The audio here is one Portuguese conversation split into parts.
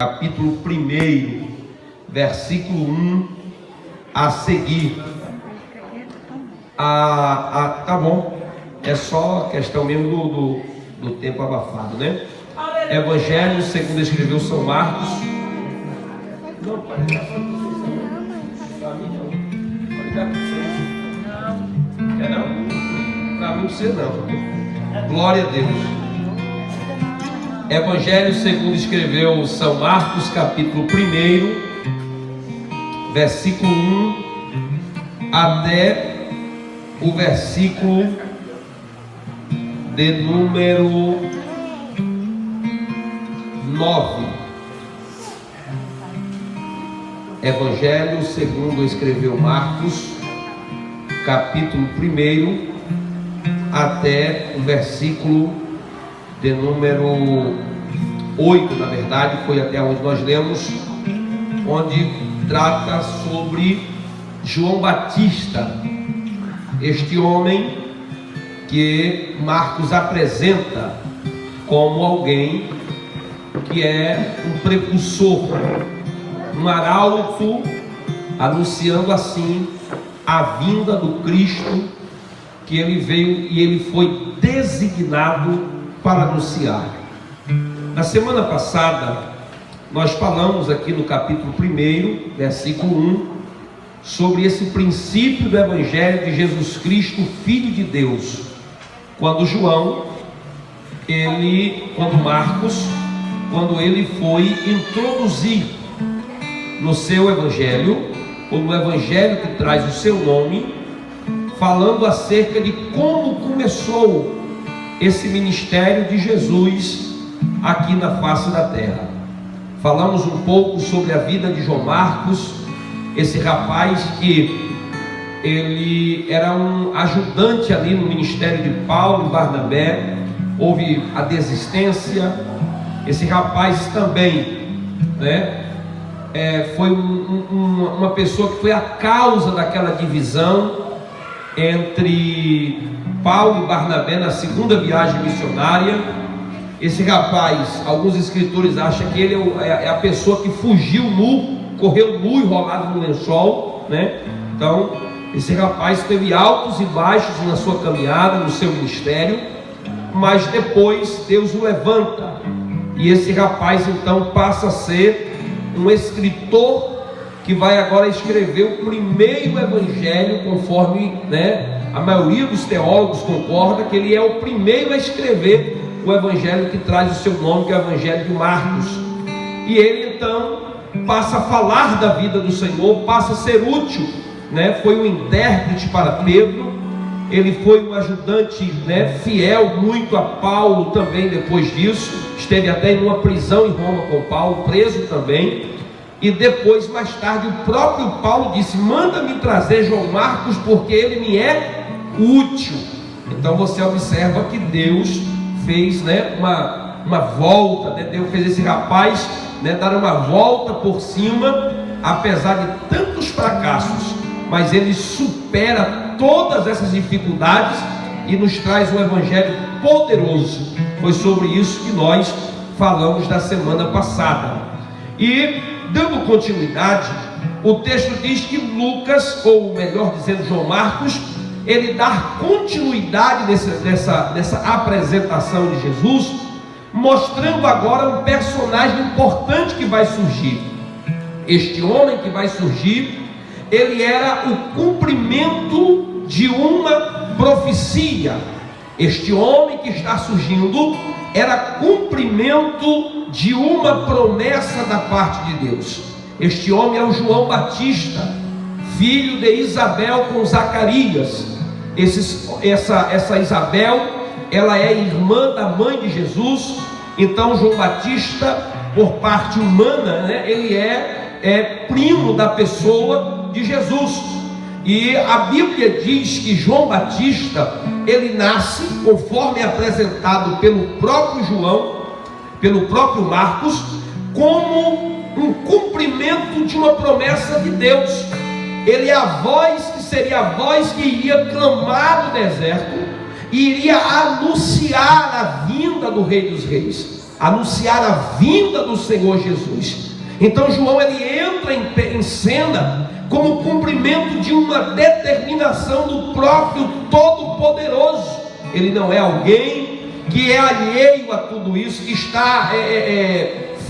capítulo 1, versículo 1 a seguir. Tá bom, é só questão mesmo do tempo abafado, né? Evangelho segundo escreveu São Marcos. Não, pode dar para mim não. Pode dar para você. Não. Quer não? Para mim você não. Glória a Deus. Evangelho segundo escreveu São Marcos, capítulo 1, versículo 1 até o versículo de número 9. Evangelho segundo escreveu Marcos, capítulo 1 até o versículo de número 8, na verdade, foi até onde nós lemos, onde trata sobre João Batista, este homem que Marcos apresenta como alguém que é um precursor, um arauto, anunciando assim a vinda do Cristo, que ele veio e ele foi designado para anunciar. Na semana passada nós falamos aqui no capítulo 1, versículo 1, sobre esse princípio do Evangelho de Jesus Cristo, Filho de Deus, quando Marcos ele foi introduzir no seu Evangelho, ou no Evangelho que traz o seu nome, falando acerca de como começou esse ministério de Jesus aqui na face da terra. Falamos um pouco sobre a vida de João Marcos, esse rapaz que ele era um ajudante ali no ministério de Paulo e Barnabé. Houve a desistência. Esse rapaz também, né, foi uma pessoa que foi a causa daquela divisão entre Paulo e Barnabé na segunda viagem missionária. Esse rapaz, alguns escritores acham que ele é a pessoa que fugiu nu, correu nu e rolado no lençol, né? Então, esse rapaz teve altos e baixos na sua caminhada, no seu ministério, mas depois Deus o levanta, e esse rapaz então passa a ser um escritor que vai agora escrever o primeiro evangelho, conforme, né, a maioria dos teólogos concorda que ele é o primeiro a escrever o evangelho que traz o seu nome, que é o Evangelho de Marcos. E ele então passa a falar da vida do Senhor, passa a ser útil, né? Foi um intérprete para Pedro, ele foi um ajudante, né, fiel muito a Paulo também. Depois disso esteve até em uma prisão em Roma com Paulo, preso também. E depois, mais tarde, o próprio Paulo disse: manda-me trazer João Marcos, porque ele me é útil. Então você observa que Deus fez, né, uma volta, né? Deus fez esse rapaz, né, dar uma volta por cima, apesar de tantos fracassos, mas ele supera todas essas dificuldades e nos traz um evangelho poderoso. Foi sobre isso que nós falamos na semana passada. E dando continuidade, o texto diz que Lucas, ou melhor dizendo, João Marcos, ele dá continuidade nessa apresentação de Jesus, mostrando agora um personagem importante que vai surgir. Este homem que vai surgir, ele era o cumprimento de uma profecia. Este homem que está surgindo era cumprimento de uma promessa da parte de Deus. Este homem é o João Batista, filho de Isabel com Zacarias. Essa Isabel, ela é irmã da mãe de Jesus. Então João Batista, por parte humana, né, ele é primo da pessoa de Jesus. E a Bíblia diz que João Batista, ele nasce, conforme é apresentado pelo próprio João, pelo próprio Marcos, como um cumprimento de uma promessa de Deus. Ele é a voz que seria a voz que iria clamar no deserto e iria anunciar a vinda do Rei dos Reis. anunciar a vinda do Senhor Jesus. Então João ele entra em cena como cumprimento de uma determinação do próprio Todo-Poderoso. Ele não é alguém que é alheio a tudo isso, que está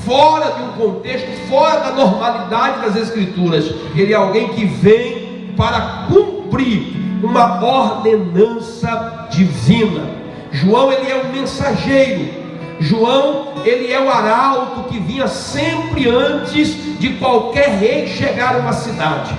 fora de um contexto, fora da normalidade das Escrituras. Ele é alguém que vem para cumprir uma ordenança divina. João ele é um mensageiro. João, ele é o arauto que vinha sempre antes de qualquer rei chegar a uma cidade.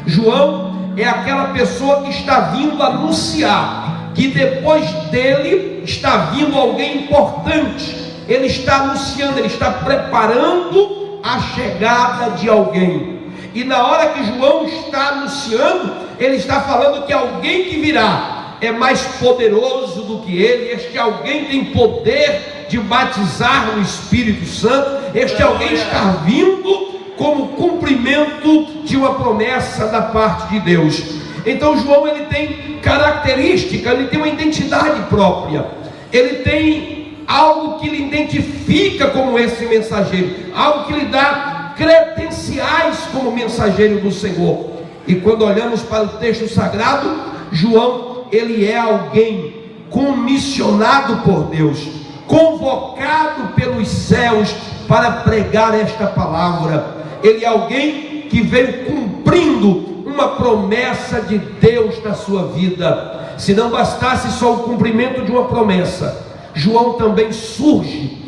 João é aquela pessoa que está vindo anunciar que depois dele está vindo alguém importante. Ele está anunciando, ele está preparando a chegada de alguém. E na hora que João está anunciando, ele está falando que alguém que virá é mais poderoso do que ele. Este alguém tem poder de batizar no Espírito Santo. Este alguém está vindo como cumprimento de uma promessa da parte de Deus. Então João ele tem característica, ele tem uma identidade própria, ele tem algo que lhe identifica como esse mensageiro, algo que lhe dá credenciais como mensageiro do Senhor. E quando olhamos para o texto sagrado, João ele é alguém comissionado por Deus, convocado pelos céus para pregar esta palavra. Ele é alguém que veio cumprindo uma promessa de Deus na sua vida. Se não bastasse só o cumprimento de uma promessa, João também surge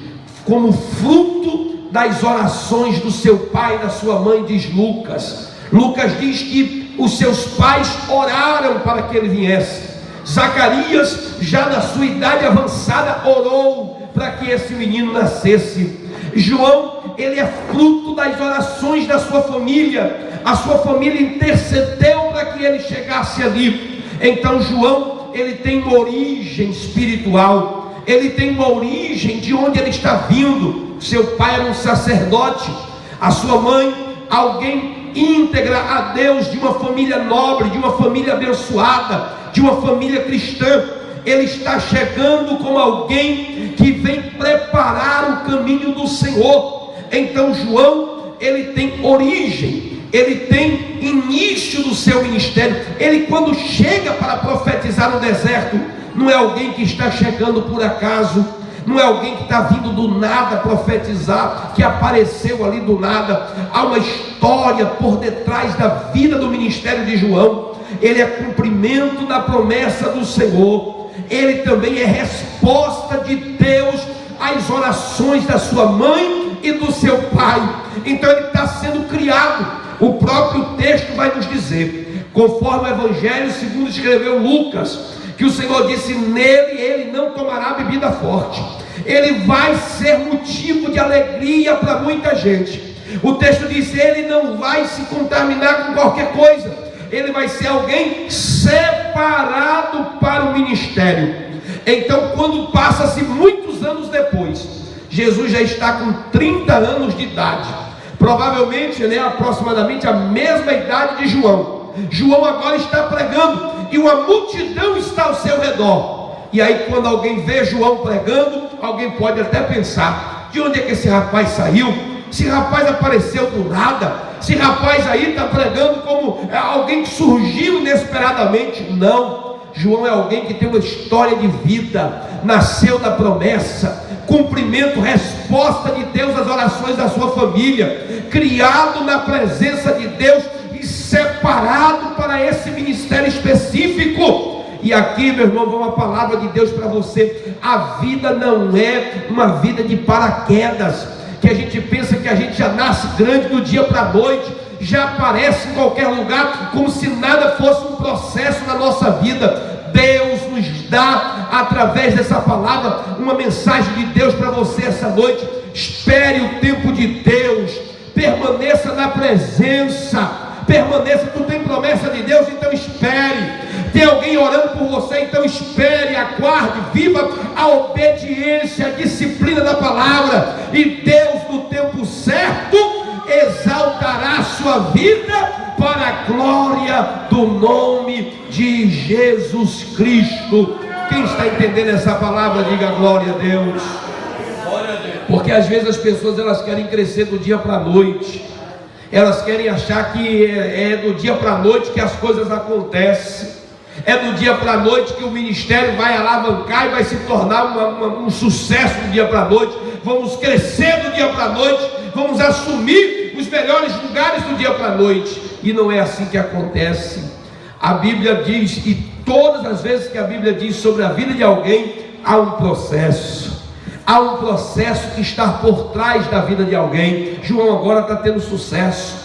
como fruto das orações do seu pai e da sua mãe, diz Lucas. Lucas diz que os seus pais oraram para que ele viesse. Zacarias, já na sua idade avançada, orou para que esse menino nascesse. João, ele é fruto das orações da sua família. A sua família intercedeu para que ele chegasse ali. Então João, ele tem uma origem espiritual, ele tem uma origem de onde ele está vindo. Seu pai era um sacerdote, a sua mãe, alguém íntegra a Deus, de uma família nobre, de uma família abençoada, de uma família cristã. Ele está chegando como alguém que vem preparar o caminho do Senhor. Então João, ele tem origem, ele tem início do seu ministério. Ele, quando chega para profetizar no deserto, não é alguém que está chegando por acaso, não é alguém que está vindo do nada profetizar, que apareceu ali do nada. Há uma história por detrás da vida do ministério de João. Ele é cumprimento da promessa do Senhor. Ele também é resposta de Deus às orações da sua mãe e do seu pai. Então ele está sendo criado. O próprio texto vai nos dizer, conforme o Evangelho segundo escreveu Lucas, que o Senhor disse: nele ele não tomará bebida forte. Ele vai ser motivo de alegria para muita gente. O texto diz: ele não vai se contaminar com qualquer coisa. Ele vai ser alguém separado para o ministério. Então, quando passa-se muitos anos depois, Jesus já está com 30 anos de idade, provavelmente, aproximadamente a mesma idade de João. João agora está pregando e uma multidão está ao seu redor. E aí, quando alguém vê João pregando, alguém pode até pensar: de onde é que esse rapaz saiu? Esse rapaz apareceu do nada. Esse rapaz aí está pregando como alguém que surgiu inesperadamente. Não, João é alguém que tem uma história de vida, nasceu da promessa, cumprimento, resposta de Deus às orações da sua família, criado na presença de Deus e separado para esse ministério específico. E aqui, meu irmão, vem uma palavra de Deus para você. A vida não é uma vida de paraquedas, que a gente pensa que a gente já nasce grande do dia para a noite, já aparece em qualquer lugar, como se nada fosse um processo na nossa vida. Deus nos dá, através dessa palavra, uma mensagem de Deus para você essa noite. Espere o tempo de Deus, permaneça na presença, permaneça. Tu tem promessa de Deus, então espere. Tem alguém orando por você, então espere, aguarde, viva a obediência, a disciplina da palavra, e Deus, no tempo certo, exaltará a sua vida para a glória do nome de Jesus Cristo. Quem está entendendo essa palavra, diga glória a Deus. Glória a Deus. Porque às vezes as pessoas elas querem crescer do dia para a noite. Elas querem achar que é do dia para a noite que as coisas acontecem. É do dia para a noite que o ministério vai alavancar e vai se tornar um sucesso do dia para a noite. Vamos crescer do dia para a noite. Vamos assumir os melhores lugares do dia para a noite. E não é assim que acontece. A Bíblia diz, e todas as vezes que a Bíblia diz sobre a vida de alguém, há um processo. Há um processo que está por trás da vida de alguém. João agora está tendo sucesso.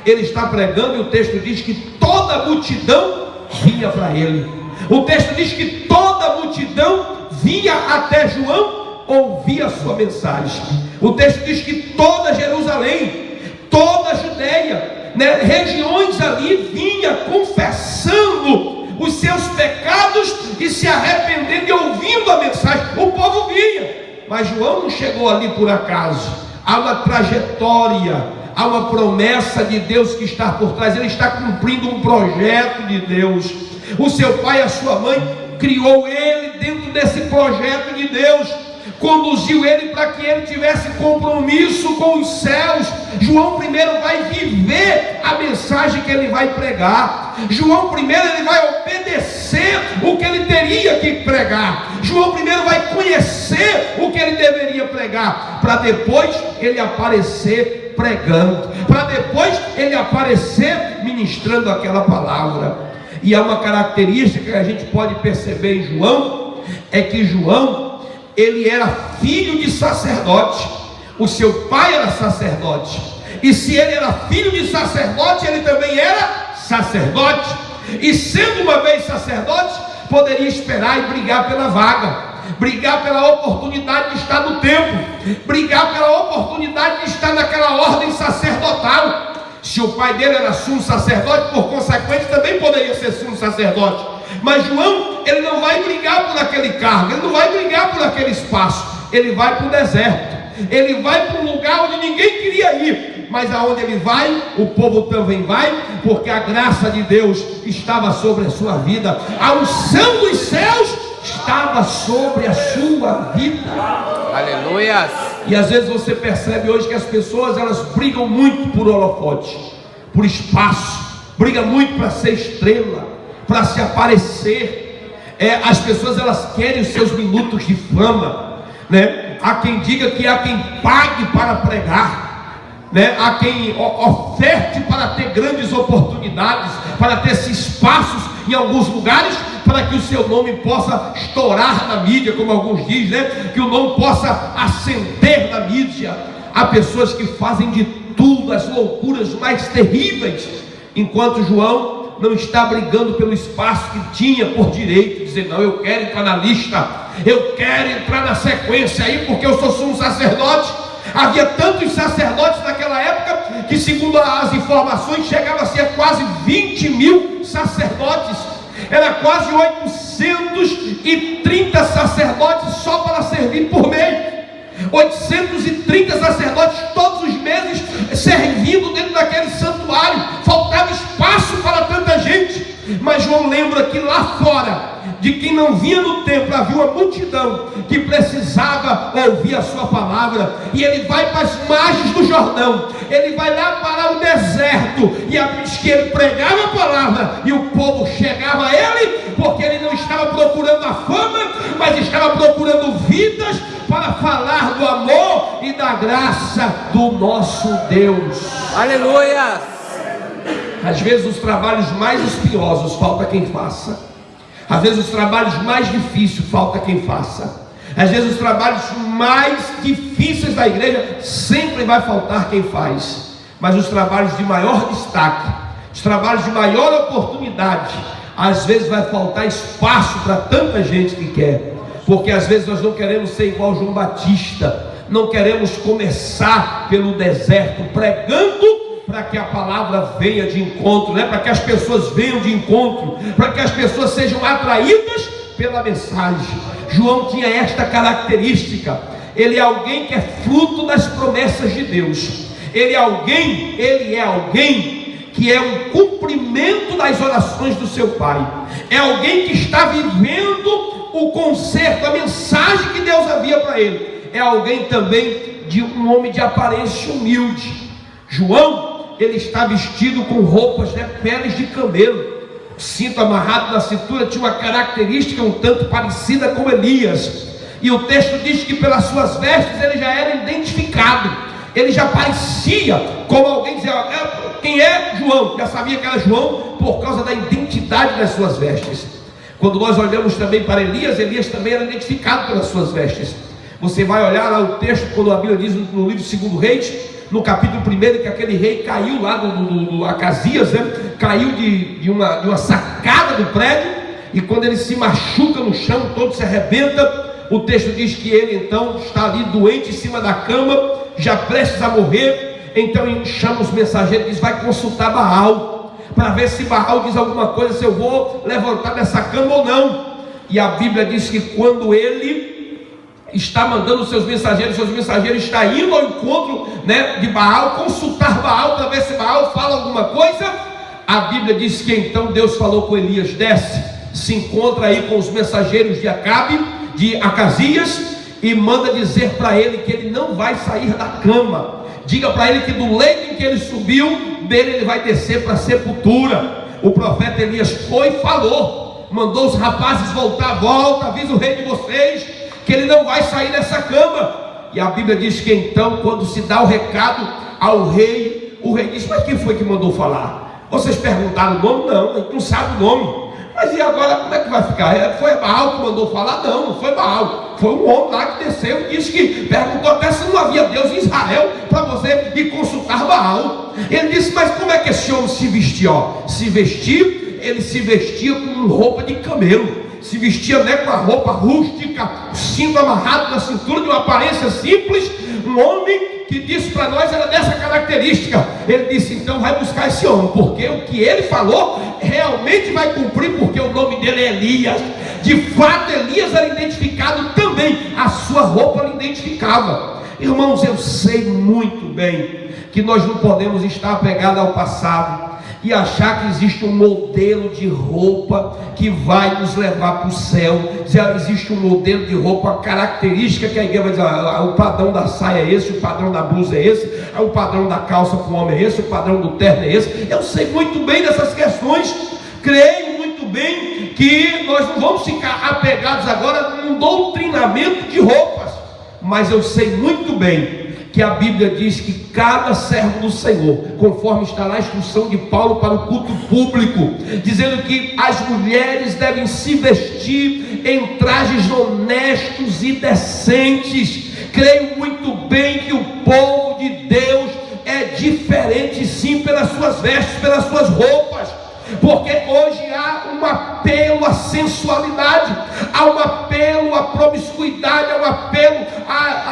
Ele está pregando e o texto diz que toda a multidão vinha para ele. O texto diz que toda a multidão vinha até João ouvir a sua mensagem. O texto diz que toda Jerusalém, toda a Judeia, regiões ali, vinha confessando os seus pecados e se arrependendo e ouvindo a mensagem. O povo vinha. Mas João não chegou ali por acaso. Há uma trajetória, há uma promessa de Deus que está por trás. Ele está cumprindo um projeto de Deus. O seu pai e a sua mãe criou ele dentro desse projeto de Deus, conduziu ele para que ele tivesse compromisso com os céus. João primeiro vai viver a mensagem que ele vai pregar. João primeiro ele vai obedecer o que ele teria que pregar. João primeiro vai conhecer o que ele deveria pregar, para depois ele aparecer pregando, para depois ele aparecer ministrando aquela palavra. E há uma característica que a gente pode perceber em João, é que João, ele era filho de sacerdote. O seu pai era sacerdote, e se ele era filho de sacerdote, ele também era sacerdote. E sendo uma vez sacerdote, poderia esperar e brigar pela vaga, brigar pela oportunidade de estar no templo, brigar pela oportunidade de estar naquela ordem sacerdotal. Se o pai dele era sumo sacerdote, por consequente também poderia ser sumo sacerdote. Mas João, ele não vai brigar por aquele cargo, ele não vai brigar por aquele espaço. Ele vai para o deserto, ele vai para um lugar onde ninguém queria ir, mas aonde ele vai, o povo também vai, porque a graça de Deus estava sobre a sua vida, a unção dos céus estava sobre a sua vida. Aleluia! E às vezes você percebe hoje que as pessoas elas brigam muito por holofote, por espaço, brigam muito para ser estrela, para se aparecer. As pessoas elas querem os seus minutos de fama, né? Há quem diga que há quem pague para pregar, né? Há quem oferte para ter grandes oportunidades, para ter esses espaços em alguns lugares, para que o seu nome possa estourar na mídia, como alguns dizem, né? Que o nome possa ascender na mídia. Há pessoas que fazem de tudo, as loucuras mais terríveis, enquanto João não está brigando pelo espaço que tinha por direito, dizer, não, eu quero entrar na lista, eu quero entrar na sequência aí, porque eu sou sumo sacerdote. Havia tantos sacerdotes naquela época, que segundo as informações, chegava a ser quase 20 mil sacerdotes. Era quase 830 sacerdotes só para servir por mês. 830 sacerdotes todos os meses servindo dentro daquele santuário. Faltava espaço para tanta gente. Mas João lembra que lá fora, de quem não vinha no templo, havia uma multidão que precisava ouvir a sua palavra. E ele vai para as margens do Jordão, ele vai lá para o deserto, e diz que ele pregava a palavra, e o povo chegava a ele, porque ele não estava procurando a fama, mas estava procurando vidas para falar do amor e da graça do nosso Deus. Aleluia! Às vezes os trabalhos mais espinhosos falta quem faça. Às vezes os trabalhos mais difíceis falta quem faça. Às vezes os trabalhos mais difíceis da igreja sempre vai faltar quem faz. Mas os trabalhos de maior destaque, os trabalhos de maior oportunidade, às vezes vai faltar espaço para tanta gente que quer. Porque às vezes nós não queremos ser igual João Batista, não queremos começar pelo deserto pregando para que a palavra venha de encontro, né? Para que as pessoas venham de encontro, para que as pessoas sejam atraídas pela mensagem. João tinha esta característica. Ele é alguém que é fruto das promessas de Deus. Ele é alguém que é um cumprimento das orações do seu pai. É alguém que está vivendo o conserto, a mensagem que Deus havia para ele. É alguém também de um homem de aparência humilde. João, ele está vestido com roupas, peles de camelo, cinto amarrado na cintura, tinha uma característica um tanto parecida com Elias. E o texto diz que pelas suas vestes ele já era identificado, ele já parecia como alguém dizia: quem é João? Já sabia que era João por causa da identidade das suas vestes. Quando nós olhamos também para Elias, Elias também era identificado pelas suas vestes. Você vai olhar lá o texto, quando a Bíblia diz no livro 2 Reis, no capítulo 1, que aquele rei caiu lá do Acasias, caiu de uma sacada do prédio, e quando ele se machuca no chão, todo se arrebenta. O texto diz que ele então está ali doente em cima da cama, já prestes a morrer. Então ele chama os mensageiros e diz: vai consultar Baal, para ver se Baal diz alguma coisa, se eu vou levantar dessa cama ou não. E a Bíblia diz que quando ele está mandando seus mensageiros estão indo ao encontro de Baal, consultar Baal para ver se Baal fala alguma coisa, a Bíblia diz que então Deus falou com Elias: desce, se encontra aí com os mensageiros de Acasias, e manda dizer para ele que ele não vai sair da cama. Diga para ele que do leito em que ele subiu, dele ele vai descer para a sepultura. O profeta Elias foi e falou, mandou os rapazes voltar, avisa o rei de vocês que ele não vai sair dessa cama. E a Bíblia diz que então, quando se dá o recado ao rei, o rei diz: mas quem foi que mandou falar? Vocês perguntaram o nome? Não, a gente não sabe o nome. Mas e agora como é que vai ficar? Foi Baal que mandou falar? Não, não foi Baal. Foi um homem lá que desceu e disse que perguntou até se não havia Deus em Israel para você ir consultar Baal. Ele disse: mas como é que esse homem se vestia? Ele se vestia com roupa de camelo, se vestia com a roupa rústica, o cinto amarrado na cintura, de uma aparência simples. Um homem que disse para nós era dessa característica. Ele disse: então vai buscar esse homem, porque o que ele falou realmente vai cumprir, porque o nome dele é Elias. De fato, Elias era identificado também, a sua roupa lhe identificava. Irmãos, eu sei muito bem que nós não podemos estar apegados ao passado e achar que existe um modelo de roupa que vai nos levar para o céu. Já existe um modelo de roupa característica que a igreja vai dizer: o padrão da saia é esse, o padrão da blusa é esse, o padrão da calça para o homem é esse, o padrão do terno é esse. Eu sei muito bem dessas questões, creio muito bem que nós não vamos ficar apegados agora num doutrinamento de roupas, mas eu sei muito bem que a Bíblia diz que cada servo do Senhor, conforme está lá a instrução de Paulo para o culto público, dizendo que as mulheres devem se vestir em trajes honestos e decentes. Creio muito bem que o povo de Deus é diferente sim pelas suas vestes, pelas suas roupas, porque hoje há um apelo à sensualidade, há um apelo à promiscuidade, há um apelo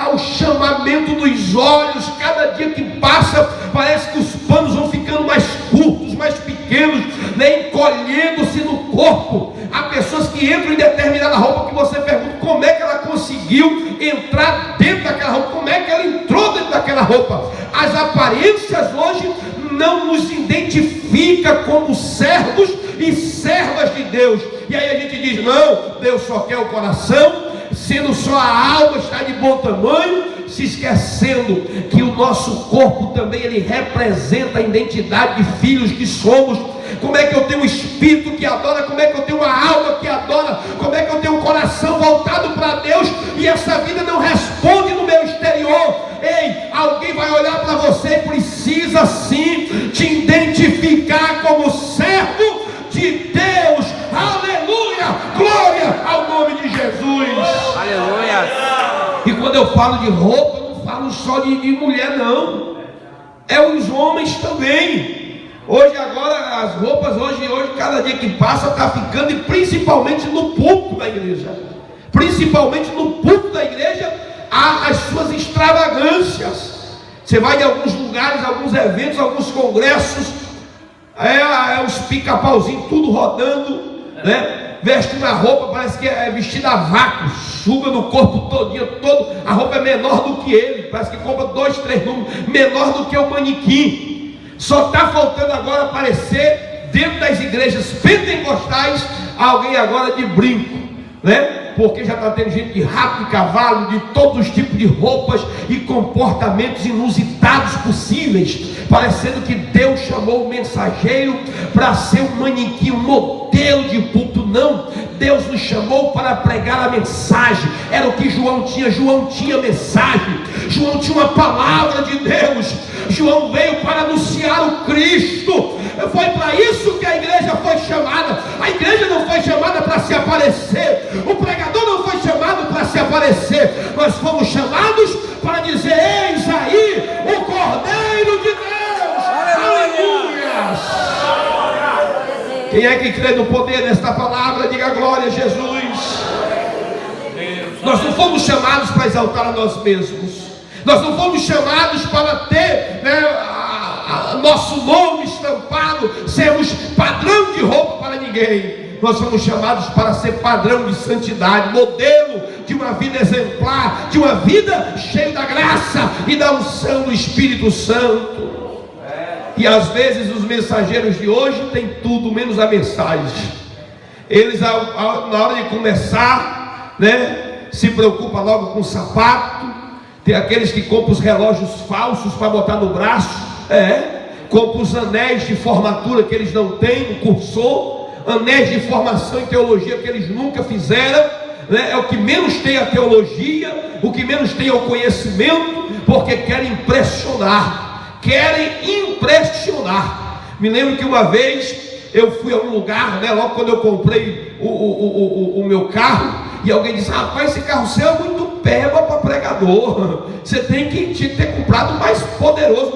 ao chamamento dos olhos. Cada dia que passa parece que os panos vão ficando mais curtos, mais pequenos, encolhendo-se no corpo. Há pessoas que entram em determinada roupa que você pergunta como é que ela conseguiu entrar dentro daquela roupa, como é que ela entrou dentro daquela roupa. As aparências hoje não nos identifica como servos e servas de Deus. E aí a gente diz: não, Deus só quer o coração, sendo só a alma está de bom tamanho, se esquecendo que o nosso corpo também ele representa a identidade de filhos que somos. Como é que eu tenho um espírito que adora? Como é que eu tenho uma alma que adora? Como é que eu tenho um coração voltado para Deus e essa vida não responde no meu exterior? Ei, alguém vai olhar para você e precisa sim te identificar como servo de Deus. Aleluia, glória ao nome de Jesus. Aleluia. E quando eu falo de roupa, eu não falo só de mulher, não, é os homens também. Hoje agora, as roupas, hoje cada dia que passa está ficando, e principalmente no púlpito da igreja, há as suas extravagâncias. Você vai em alguns lugares, alguns eventos, alguns congressos, os pica-pauzinhos tudo rodando, veste uma roupa, parece que é vestida a vácuo, suga no corpo todinho, a roupa é menor do que ele, parece que compra 2, 3 números, menor do que o manequim. Só está faltando agora aparecer dentro das igrejas pentecostais alguém agora de brinco, Porque já está tendo gente de rato, de cavalo, de todos os tipos de roupas e comportamentos inusitados possíveis, parecendo que Deus chamou o mensageiro para ser um manequim, um modelo de púlpito. Não, Deus nos chamou para pregar a mensagem. Era o que João tinha. João tinha mensagem, João tinha uma palavra de Deus. João veio para anunciar o Cristo. Foi para isso que a igreja foi chamada. A igreja não foi chamada para se aparecer, o pregador não foi chamado para se aparecer. Nós fomos chamados para dizer: eis aí o Cordeiro de Deus. Aleluia! Quem é que crê no poder desta palavra? Diga glória a Jesus. Nós não fomos chamados para exaltar a nós mesmos. Nós não fomos chamados para ter nosso nome estampado, sermos padrão de roupa para ninguém. Nós somos chamados para ser padrão de santidade, modelo de uma vida exemplar, de uma vida cheia da graça e da unção do Espírito Santo. E às vezes os mensageiros de hoje têm tudo menos a mensagem. Eles na hora de começar, se preocupam logo com o sapato. Tem aqueles que compram os relógios falsos para botar no braço, compram os anéis de formatura que eles não têm, o cursor, anéis de formação em teologia que eles nunca fizeram, é o que menos tem a teologia, o que menos tem é o conhecimento, porque querem impressionar. Me lembro que uma vez eu fui a um lugar, logo quando eu comprei o meu carro, e alguém disse: rapaz, esse carro seu é muito peba para pregador, você tinha que ter comprado mais poderoso,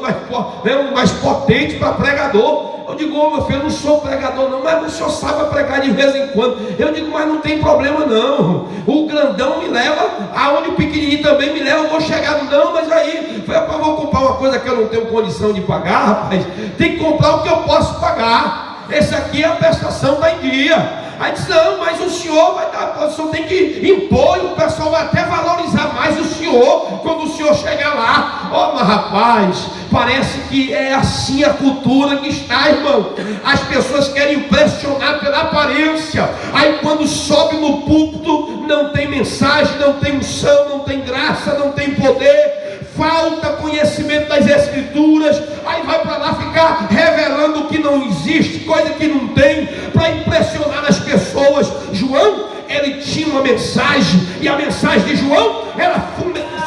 mais potente para pregador. Eu digo: ô, meu filho, eu não sou pregador não, mas o senhor sabe pregar de vez em quando. Eu digo: mas não tem problema não, o grandão me leva aonde o pequenininho também me leva, eu vou chegar. Não, mas aí eu vou comprar uma coisa que eu não tenho condição de pagar, rapaz, tem que comprar o que eu posso pagar. Esse aqui a prestação está em dia. Aí disse: não, mas o senhor vai dar, o senhor tem que impor, e o pessoal vai até valorizar mais o senhor quando o senhor chegar lá. Mas rapaz, parece que é assim a cultura que está, irmão. As pessoas querem impressionar pela aparência. Aí quando sobe no púlpito, não tem mensagem, não tem unção, não tem graça, não tem poder, falta conhecimento das Escrituras. Aí vai para lá ficar revelando o que não existe, coisa que não tem, para impressionar as pessoas. João, ele tinha uma mensagem, e a mensagem de João era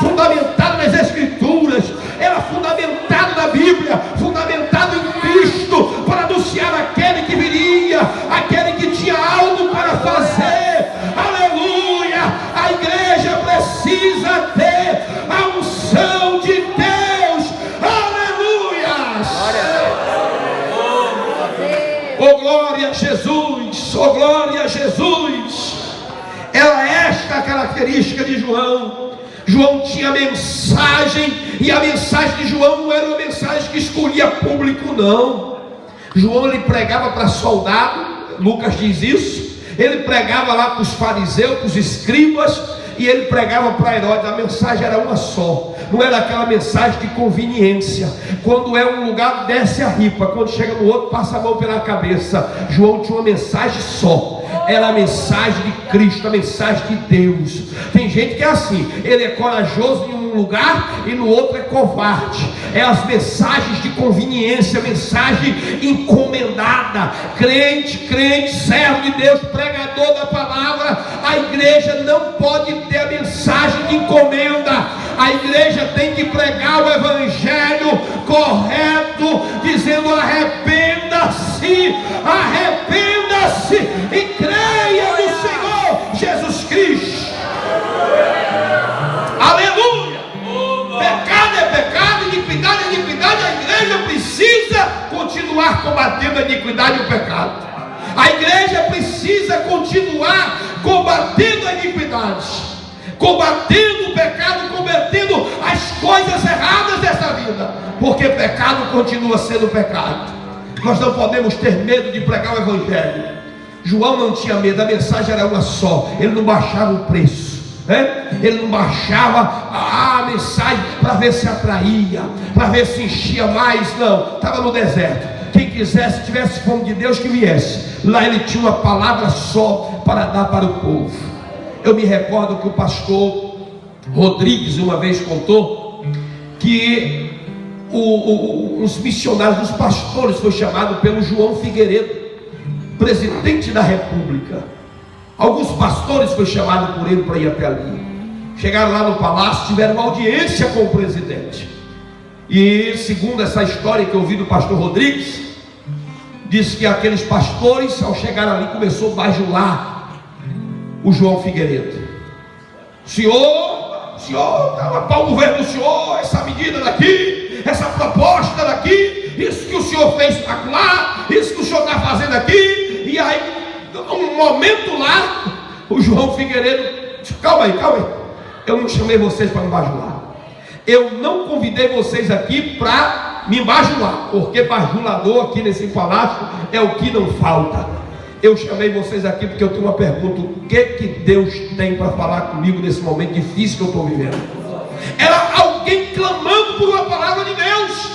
fundamentada nas Escrituras, era fundamentada na Bíblia, fundamentada em Cristo, para anunciar aquele que viria, aquele que tinha algo para fazer. Aleluia! A igreja precisa ter a unção de Deus. Aleluia! Oh glória a Jesus! Oh glória a Jesus! Era esta a característica de João. João tinha mensagem, e a mensagem de João não era uma mensagem que escolhia público, não. João, ele pregava para soldado, Lucas diz isso. Ele pregava lá para os fariseus, para os escribas, e ele pregava para Herodes. A mensagem era uma só, não era aquela mensagem de conveniência. Quando é um lugar, desce a ripa, quando chega no outro, passa a mão pela cabeça. João tinha uma mensagem só, era a mensagem de Cristo, a mensagem de Deus. Tem gente que é assim, ele é corajoso em um lugar e no outro é covarde. É as mensagens de conveniência, mensagem encomendada. Crente, servo de Deus, pregador da palavra. A igreja não pode ter a mensagem de encomenda. A igreja tem que pregar o evangelho correto, dizendo: arrependa-se e creia no Senhor Jesus Cristo. Aleluia! Pecado é pecado, iniquidade é iniquidade. A igreja precisa continuar combatendo a iniquidade e o pecado. A igreja precisa continuar combatendo a iniquidade, combatendo o pecado, combatendo as coisas erradas dessa vida, porque pecado continua sendo pecado. Nós não podemos ter medo de pregar o evangelho. João não tinha medo, a mensagem era uma só. Ele não baixava o preço, ele não baixava a mensagem para ver se atraía, para ver se enchia mais. Não, estava no deserto. Quem quisesse, tivesse fome de Deus, que viesse. Lá ele tinha uma palavra só para dar para o povo. Eu me recordo que o pastor Rodrigues uma vez contou que os missionários, os pastores, foi chamado pelo João Figueiredo, presidente da República. Alguns pastores foi chamado por ele para ir até ali. Chegaram lá no palácio, tiveram uma audiência com o presidente. E segundo essa história que eu ouvi do pastor Rodrigues, diz que aqueles pastores, ao chegar ali, começou a bajular o João Figueiredo. Senhor, para o governo do senhor, essa medida daqui, essa proposta daqui, isso que o senhor fez lá, isso que o senhor está fazendo aqui. E aí, um momento lá, o João Figueiredo disse: calma aí, eu não chamei vocês para me bajular, eu não convidei vocês aqui para me bajular, porque bajulador aqui nesse palácio é o que não falta. Eu chamei vocês aqui porque eu tenho uma pergunta: o que Deus tem para falar comigo nesse momento difícil que eu estou vivendo? Era alguém clamando por uma palavra de Deus.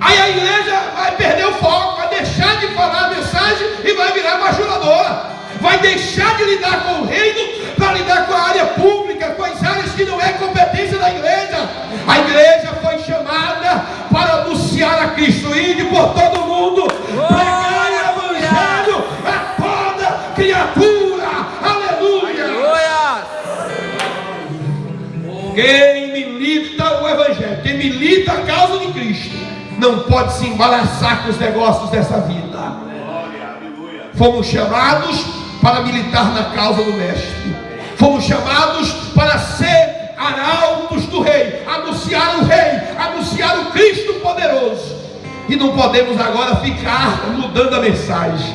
Aí a igreja vai perder o foco, vai deixar de falar a mensagem e vai virar bajuladora, vai deixar de lidar com o reino para lidar com a área pública, com as áreas que não é competência da igreja. A igreja foi chamada para anunciar a Cristo, ide por todo mundo, pregar o evangelho a toda criatura. Aleluia! Quem milita o evangelho, quem milita a causa de Cristo, não pode se embaraçar com os negócios dessa vida. Fomos chamados para militar na causa do mestre, fomos chamados para ser arautos do rei, anunciar o Cristo poderoso. E não podemos agora ficar mudando a mensagem,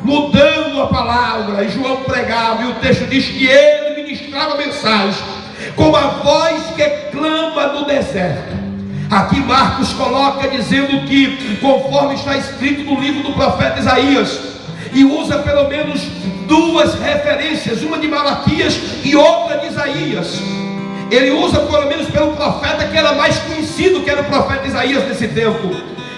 mudando a palavra. E João pregava, e o texto diz que ele ministrava a mensagem como a voz que clama no deserto. Aqui Marcos coloca dizendo que, conforme está escrito no livro do profeta Isaías, e usa pelo menos duas referências, uma de Malaquias e outra de Isaías. Ele usa pelo menos pelo profeta que era mais conhecido, que era o profeta Isaías nesse tempo.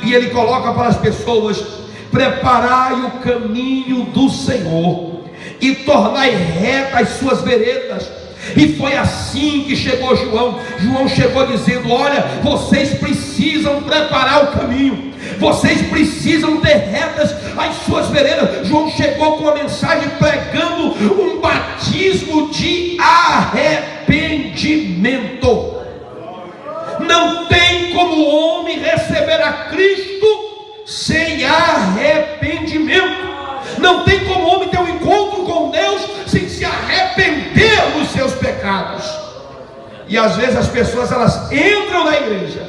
E ele coloca para as pessoas: preparai o caminho do Senhor e tornai retas as suas veredas. E foi assim que chegou João. João chegou dizendo: olha, vocês precisam preparar o caminho, vocês precisam ter retas as suas veredas. João chegou com a mensagem pregando um batismo de arrependimento. Não tem como o homem receber a Cristo sem arrependimento. Não tem como o homem ter um encontro com Deus sem se arrepender dos seus pecados. E às vezes as pessoas, elas entram na igreja,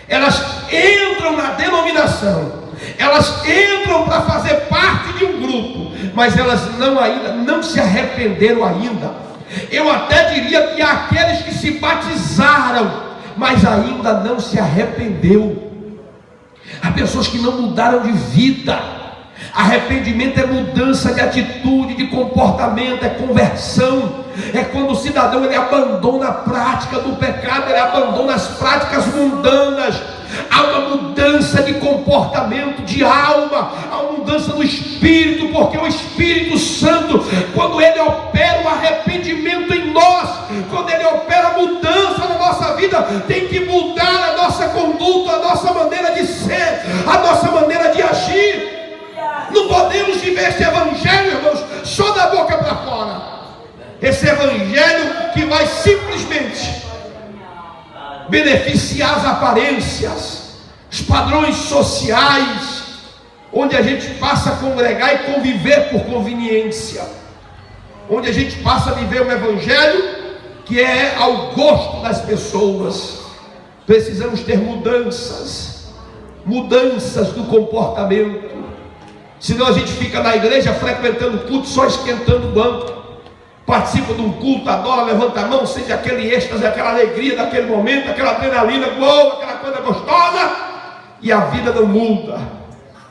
elas entram na denominação, elas entram para fazer parte de um grupo, mas elas ainda não se arrependeram ainda. Eu até diria que há aqueles que se batizaram, mas ainda não se arrependeu. Há pessoas que não mudaram de vida. Arrependimento é mudança de atitude, de comportamento, é conversão. É quando o cidadão ele abandona a prática do pecado, ele abandona as práticas mundanas. Há uma mudança de comportamento, de alma, há uma mudança do Espírito, porque o Espírito Santo, quando ele opera o arrependimento em nós, quando ele opera a mudança na nossa vida, tem que mudar a nossa conduta, a nossa maneira de ser, a nossa maneira de agir. Não podemos viver esse evangelho, irmãos, só da boca para fora. Esse evangelho que vai simplesmente beneficiar as aparências, os padrões sociais, onde a gente passa a congregar e conviver por conveniência, onde a gente passa a viver um evangelho que é ao gosto das pessoas. Precisamos ter mudanças do comportamento. Senão a gente fica na igreja frequentando culto, só esquentando o banco. Participa de um culto, adora, levanta a mão, sente aquele êxtase, aquela alegria daquele momento, aquela adrenalina boa, aquela coisa gostosa, e a vida não muda.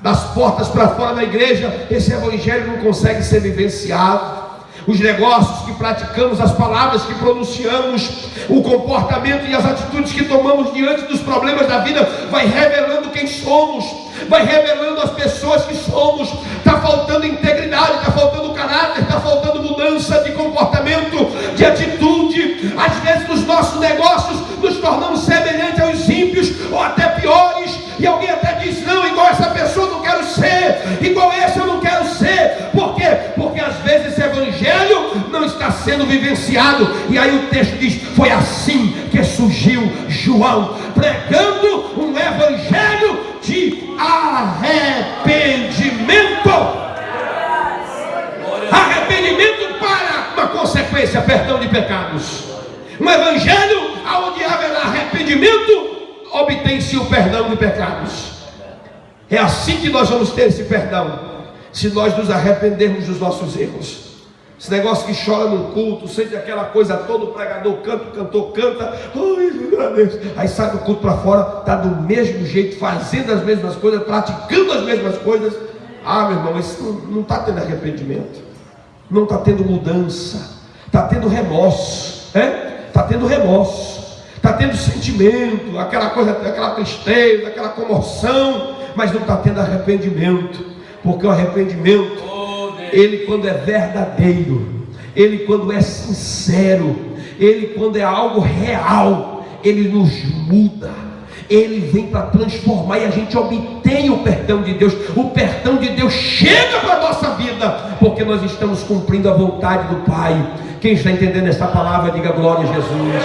Das portas para fora da igreja, esse evangelho não consegue ser vivenciado. Os negócios que praticamos, as palavras que pronunciamos, o comportamento e as atitudes que tomamos diante dos problemas da vida, vai revelando quem somos, vai revelando as pessoas que somos. Está faltando integridade, está faltando caráter, está faltando mudança de comportamento. comportamento, de atitude. Às vezes nos nossos negócios nos tornamos semelhantes aos ímpios, ou até piores, e alguém até diz: não, igual essa pessoa eu não quero ser, igual esse eu não quero ser. Por quê? Porque às vezes esse evangelho não está sendo vivenciado. E aí o texto diz: foi assim que surgiu João, pregando um evangelho de arrependimento. Arrependimento para uma consequência, perdão de pecados. Um evangelho onde haverá arrependimento, obtém-se o perdão de pecados. É assim que nós vamos ter esse perdão, se nós nos arrependermos dos nossos erros. Esse negócio que chora no culto, sente aquela coisa toda, o pregador canta, o cantor canta, ai meu Deus, aí sai do culto para fora, está do mesmo jeito, fazendo as mesmas coisas, praticando as mesmas coisas. Ah, meu irmão, isso não está tendo arrependimento, não está tendo mudança, está tendo remorso, está tendo remorso, está tendo sentimento, aquela coisa, aquela tristeza, aquela comoção, mas não está tendo arrependimento. Porque o arrependimento, ele quando é verdadeiro, ele quando é sincero, ele quando é algo real, ele nos muda, ele vem para transformar, e a gente obtém o perdão de Deus. O perdão de Deus chega para a nossa vida, porque nós estamos cumprindo a vontade do Pai. Quem está entendendo essa palavra, diga glória a Jesus.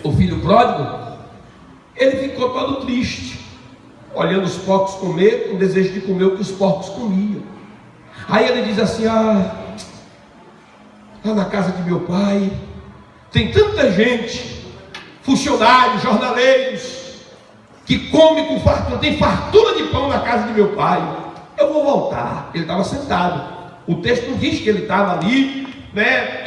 O filho pródigo, ele ficou todo triste, olhando os porcos comer, com desejo de comer o que os porcos comiam. Aí ele diz assim: lá na casa de meu pai tem tanta gente, funcionários, jornaleiros, que come com fartura, tem fartura de pão na casa de meu pai, eu vou voltar. Ele estava sentado, o texto não diz que ele estava ali,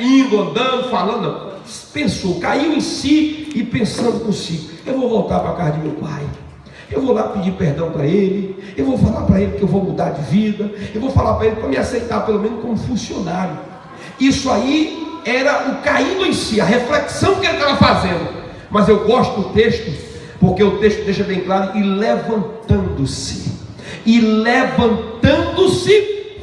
indo, andando, falando, não. Pensou, caiu em si e pensando consigo: eu vou voltar para a casa de meu pai, eu vou lá pedir perdão para ele, eu vou falar para ele que eu vou mudar de vida, eu vou falar para ele para me aceitar pelo menos como funcionário. Isso aí era o caindo em si, a reflexão que ele estava fazendo. Mas eu gosto do texto, porque o texto deixa bem claro: e levantando-se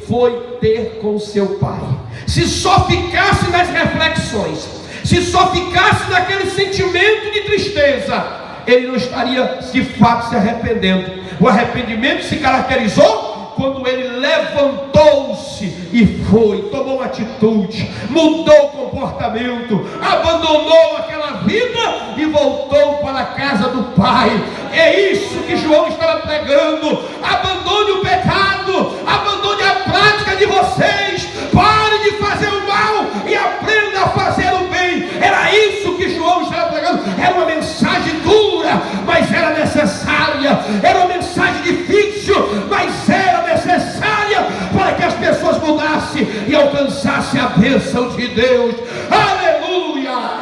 foi ter com seu pai. Se só ficasse nas reflexões, se só ficasse naquele sentimento de tristeza, ele não estaria de fato se arrependendo. O arrependimento se caracterizou quando ele levantou-se e foi, tomou uma atitude, mudou o comportamento, abandonou aquela vida e voltou para a casa do Pai. É isso que João estava pregando: abandone o pecado, abandone a prática de vocês, pare de fazer o mal e aprenda a fazer o bem. Era isso que João estava pregando. Era uma mensagem dura, mas era necessária. Era uma mensagem difícil, mas era necessária para que as pessoas mudassem e alcançassem a bênção de Deus. Aleluia!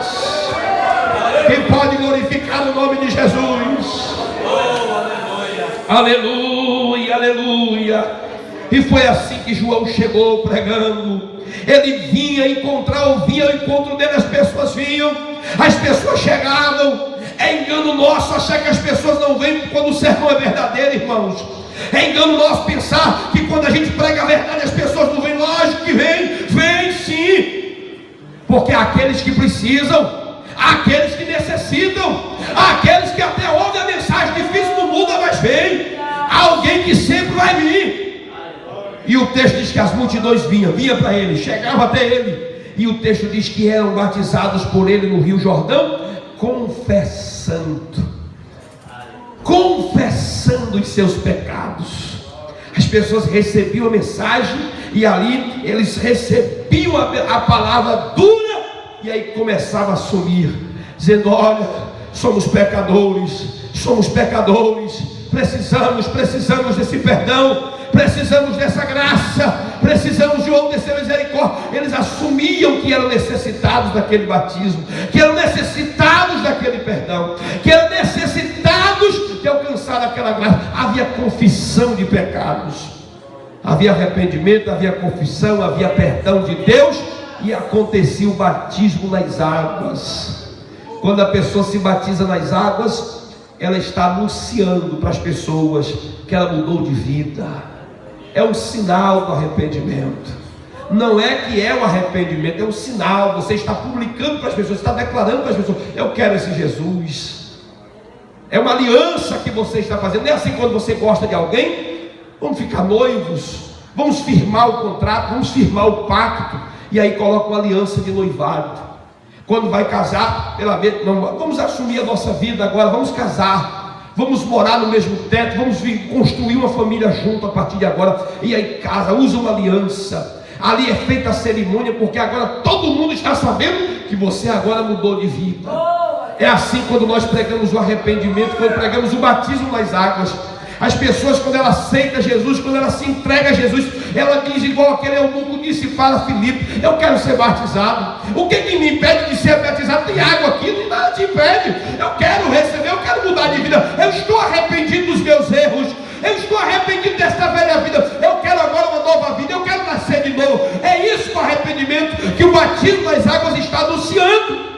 Quem pode glorificar o nome de Jesus? Aleluia, aleluia. E foi assim que João chegou pregando. Ele vinha ao encontro dele, as pessoas vinham, as pessoas chegavam. É engano nosso achar que as pessoas não vêm quando o sermão é verdadeiro, irmãos. É engano nosso pensar que quando a gente prega a verdade as pessoas não vêm. Lógico que vem sim, porque há aqueles que precisam, há aqueles que necessitam, há aqueles que até ouvem a mensagem difícil do mundo, mas vem. Há alguém que sempre vai vir. E o texto diz que as multidões vinha para ele, chegava até ele, e o texto diz que eram batizados por ele no Rio Jordão, confessando os seus pecados. As pessoas recebiam a mensagem, e ali eles recebiam a palavra dura, e aí começava a assumir, dizendo: olha, somos pecadores, precisamos desse perdão, precisamos dessa graça, precisamos de uma dessa misericórdia. Eles assumiam que eram necessitados daquele batismo, que eram necessitados daquele perdão, que eram necessitados de alcançar aquela graça. Havia confissão de pecados, havia arrependimento, havia confissão, havia perdão de Deus, e acontecia o batismo nas águas. Quando a pessoa se batiza nas águas, ela está anunciando para as pessoas que ela mudou de vida. É um sinal do arrependimento. Não é que é o arrependimento, é um sinal. Você está publicando para as pessoas, está declarando para as pessoas: eu quero esse Jesus. É uma aliança que você está fazendo. Não é assim quando você gosta de alguém: vamos ficar noivos, vamos firmar o contrato, vamos firmar o pacto, e aí coloca uma aliança de noivado. Quando vai casar, vamos assumir a nossa vida agora, vamos casar, vamos morar no mesmo teto, vamos construir uma família junto a partir de agora. E aí casa, usa uma aliança. Ali é feita a cerimônia, porque agora todo mundo está sabendo que você agora mudou de vida. É assim quando nós pregamos o arrependimento, quando pregamos o batismo nas águas. As pessoas, quando ela aceita Jesus, quando ela se entrega a Jesus, ela diz igual aquele eunuco disse para Filipe: eu quero ser batizado. O que me impede de ser batizado? Tem água aqui, não nada te impede. Eu quero receber, eu quero mudar de vida. Eu estou arrependido dos meus erros. Eu estou arrependido desta velha vida. Eu quero agora uma nova vida. Eu quero nascer de novo. É isso o arrependimento que o batismo nas águas está anunciando.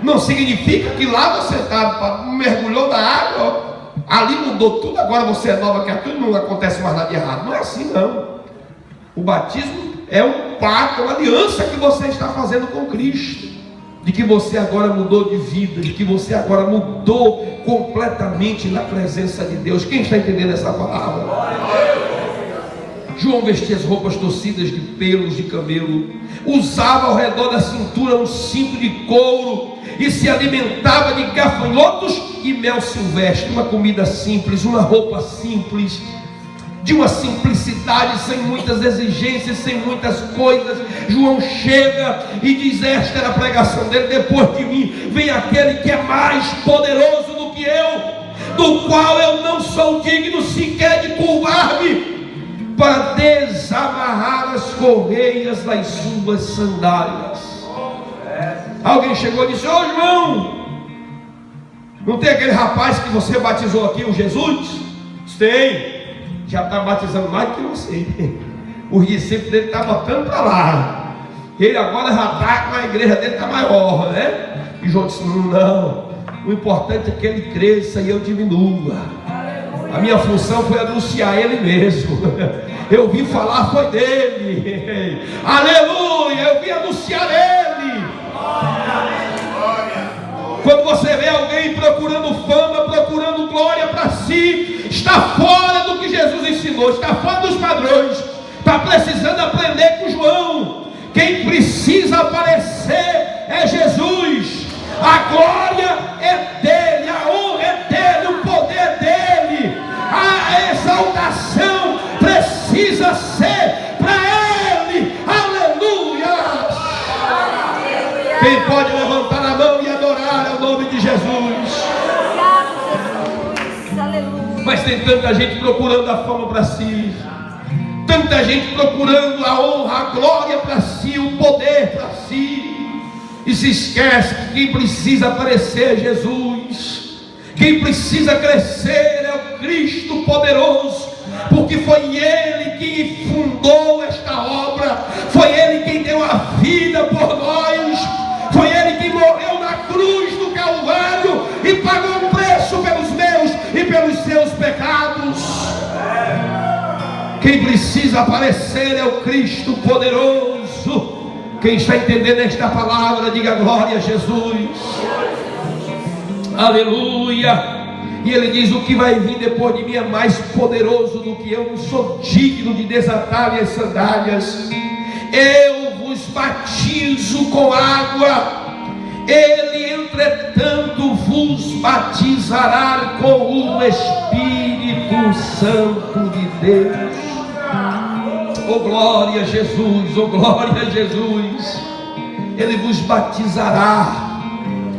Não significa que lá você mergulhou na água, ali mudou tudo, agora você é nova criatura, não acontece mais nada de errado. Não é assim, não. O batismo é um pacto, uma aliança que você está fazendo com Cristo, de que você agora mudou de vida, de que você agora mudou completamente na presença de Deus. Quem está entendendo essa palavra? João vestia as roupas torcidas de pelos de camelo, usava ao redor da cintura um cinto de couro e se alimentava de gafanhotos e mel silvestre. Uma comida simples, uma roupa simples, de uma simplicidade, sem muitas exigências, sem muitas coisas. João chega e diz: esta era a pregação dele: depois de mim vem aquele que é mais poderoso do que eu, do qual eu não sou digno sequer de curvar-me para desamarrar as correias das suas sandálias. Alguém chegou e disse: ô João, não tem aquele rapaz que você batizou aqui, o Jesus? Tem. Já está batizando mais do que você. Os discípulos dele estão botando para lá. Ele agora já está, a igreja dele está maior, né? E João disse: não, o importante é que ele cresça e eu diminua. A minha função foi anunciar ele mesmo. Eu vim falar foi dele. Aleluia, eu vim anunciar ele. Quando você vê alguém procurando fama, procurando glória para si, está fora do que Jesus ensinou, está fora dos padrões, está precisando aprender com João. Quem precisa aparecer é Jesus. A glória é dele, a honra é dele, o poder é dele, a exaltação precisa ser para ele. Aleluia! Quem pode levantar a mão e adorar o nome de Jesus? Mas tem tanta gente procurando a fama para si, tanta gente procurando a honra, a glória para si, o poder para si, e se esquece que quem precisa aparecer é Jesus. Quem precisa crescer é o Cristo poderoso, porque foi Ele que fundou esta obra, foi Ele quem deu a vida por nós, foi Ele que morreu na cruz do Calvário e pagou um preço pelos meus e pelos seus pecados. Quem precisa aparecer é o Cristo poderoso. Quem está entendendo esta palavra, diga glória a Jesus. Aleluia. E ele diz: o que vai vir depois de mim é mais poderoso do que eu, não sou digno de desatar minhas sandálias. Eu vos batizo com água, ele entretanto vos batizará com o Espírito Santo de Deus. Oh glória a Jesus, oh glória a Jesus. Ele vos batizará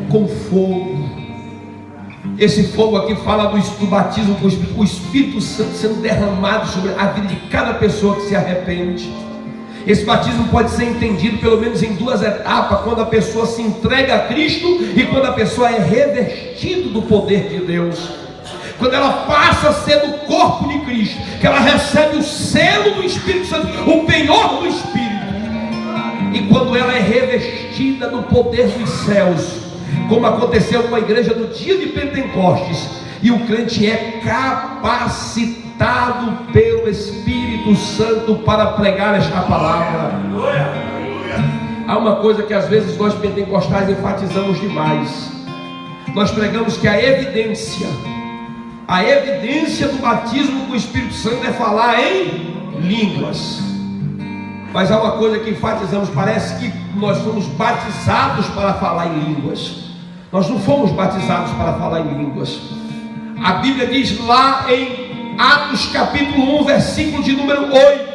com fogo. Esse fogo aqui fala do batismo com o Espírito Santo sendo derramado sobre a vida de cada pessoa que se arrepende. Esse batismo pode ser entendido pelo menos em duas etapas: quando a pessoa se entrega a Cristo e quando a pessoa é revestida do poder de Deus. Quando ela passa a ser do corpo de Cristo, que ela recebe o selo do Espírito Santo, o penhor do Espírito. E quando ela é revestida do poder dos céus, como aconteceu com a igreja no dia de Pentecostes, e o crente é capacitado pelo Espírito Santo para pregar esta palavra. Há uma coisa que às vezes nós pentecostais enfatizamos demais. Nós pregamos que a evidência do batismo com o Espírito Santo é falar em línguas. Mas há uma coisa que enfatizamos, parece que nós fomos batizados para falar em línguas. Nós não fomos batizados para falar em línguas. A Bíblia diz lá em Atos capítulo 1, versículo de número 8: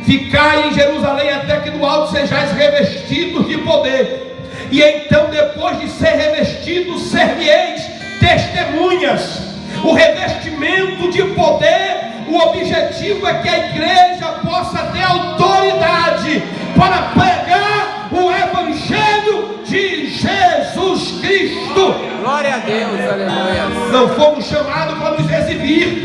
ficai em Jerusalém até que do alto sejais revestidos de poder, e então depois de ser revestidos, ser-me-eis testemunhas. O revestimento de poder, o objetivo é que a igreja possa ter autoridade para pregar o Evangelho de Jesus Cristo. Glória a Deus, aleluia. Não fomos chamados para nos exibir,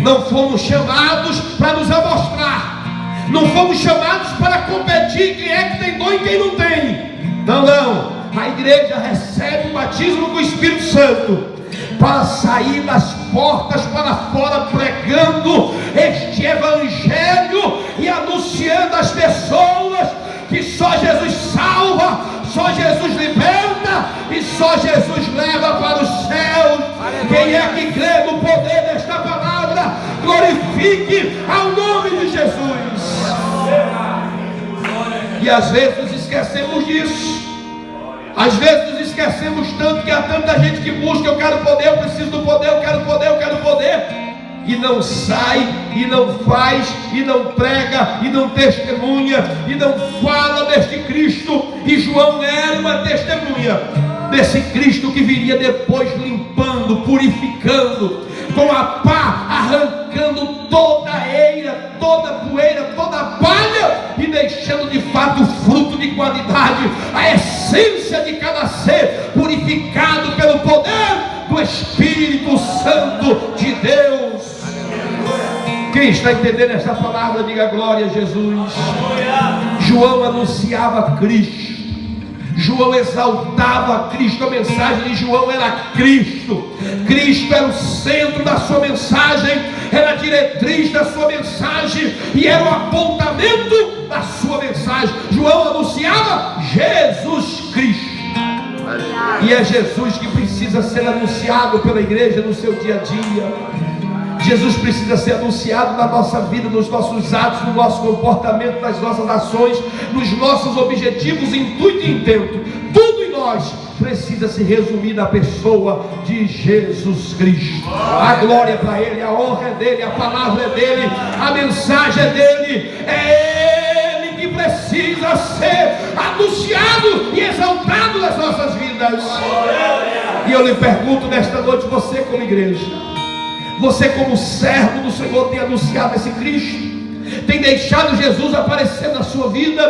não fomos chamados para nos amostrar, não fomos chamados para competir quem é que tem dom e quem não tem. Não. A igreja recebe o batismo com o Espírito Santo para sair das portas para fora pregando este Evangelho e anunciando às pessoas que só Jesus salva, só Jesus liberta e só Jesus leva para os céus. Quem é que crê no poder desta palavra, glorifique ao nome de Jesus. E às vezes nos esquecemos disso. Às vezes nos esquecemos tanto que há tanta gente que busca: eu quero poder, eu preciso do poder, eu quero poder, eu quero poder, e não sai, e não faz, e não prega, e não testemunha, e não fala deste Cristo. E João era uma testemunha desse Cristo que viria depois limpando, purificando, com a pá arrancando toda a eira, toda a poeira, toda a palha, e deixando de fato o fruto de qualidade, a essência de cada ser purificado pelo poder do Espírito Santo de Deus. Quem está entendendo essa palavra, diga glória a Jesus. João anunciava Cristo, João exaltava Cristo, a mensagem de João era Cristo. Cristo era o centro da sua mensagem, era a diretriz da sua mensagem e era o apontamento da sua mensagem. João anunciava Jesus Cristo. E é Jesus que precisa ser anunciado pela igreja no seu dia a dia. Jesus precisa ser anunciado na nossa vida, nos nossos atos, no nosso comportamento, nas nossas ações, nos nossos objetivos, intuito e intento. Tudo em nós precisa se resumir na pessoa de Jesus Cristo. A glória é para Ele, a honra é dEle, a palavra é dEle, a mensagem é dEle. É Ele que precisa ser anunciado e exaltado nas nossas vidas. E eu lhe pergunto nesta noite, você como igreja, você como servo do Senhor, tem anunciado esse Cristo? Tem deixado Jesus aparecer na sua vida?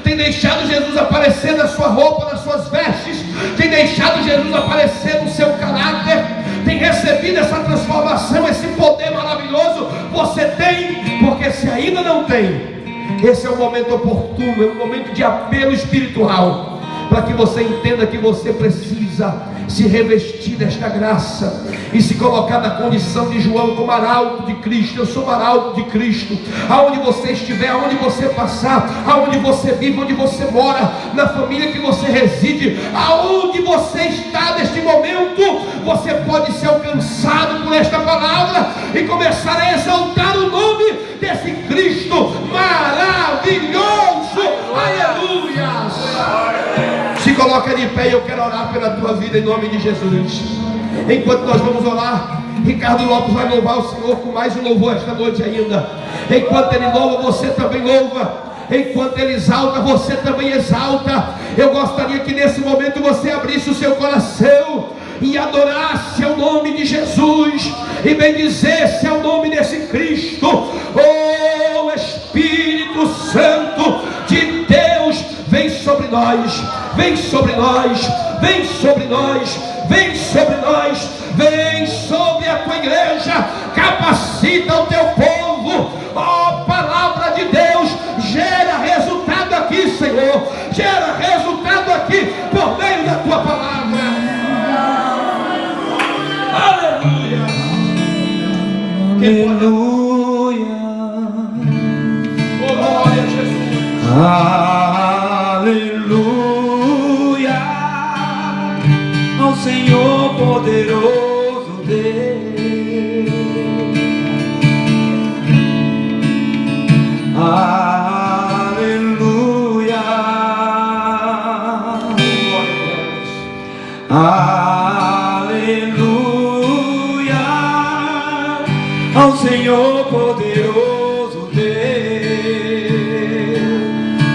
Tem deixado Jesus aparecer na sua roupa, nas suas vestes? Tem deixado Jesus aparecer no seu caráter? Tem recebido essa transformação, esse poder maravilhoso? Você tem? Porque se ainda não tem, esse é o momento oportuno, é um momento de apelo espiritual, para que você entenda que você precisa se revestir desta graça e se colocar na condição de João como arauto de Cristo. Eu sou arauto de Cristo. Aonde você estiver, aonde você passar, aonde você vive, onde você mora, na família que você reside, aonde você está neste momento, você pode ser alcançado por esta palavra e começar a exaltar o nome desse Cristo maravilhoso. Aleluia! Se coloca de pé e eu quero orar pela tua vida em nome de Jesus. Enquanto nós vamos orar, Ricardo Lopes vai louvar o Senhor com mais um louvor esta noite ainda. Enquanto ele louva, você também louva. Enquanto ele exalta, você também exalta. Eu gostaria que nesse momento você abrisse o seu coração e adorasse ao nome de Jesus e bendizesse ao nome desse Cristo. Oh Espírito Santo de Deus, vem sobre nós, vem sobre nós, vem sobre nós, vem sobre nós, vem sobre a tua igreja, capacita o teu povo. Ó palavra de Deus, gera resultado aqui, Senhor, gera resultado aqui por meio da tua palavra. Aleluia. Oh, glória a Jesus. Aleluia. Ao Senhor poderoso Deus. Aleluia. Aleluia. Ao Senhor poderoso Deus.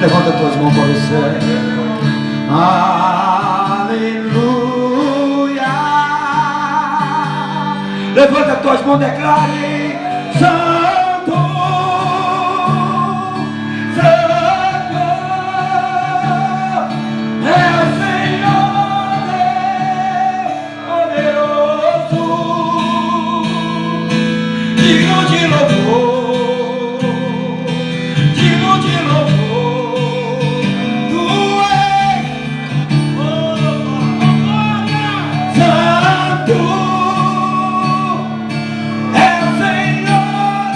Levanta as tuas mãos para o céu. Aleluia. Levanta as tuas mãos, declare: Santo, Santo é o Senhor Deus poderoso, digno de louvor, digno de louvor. Tu és, Santo é o Senhor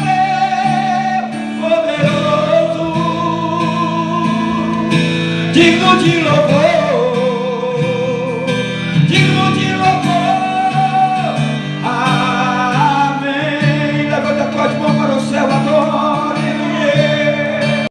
Deus poderoso, digno de louvor.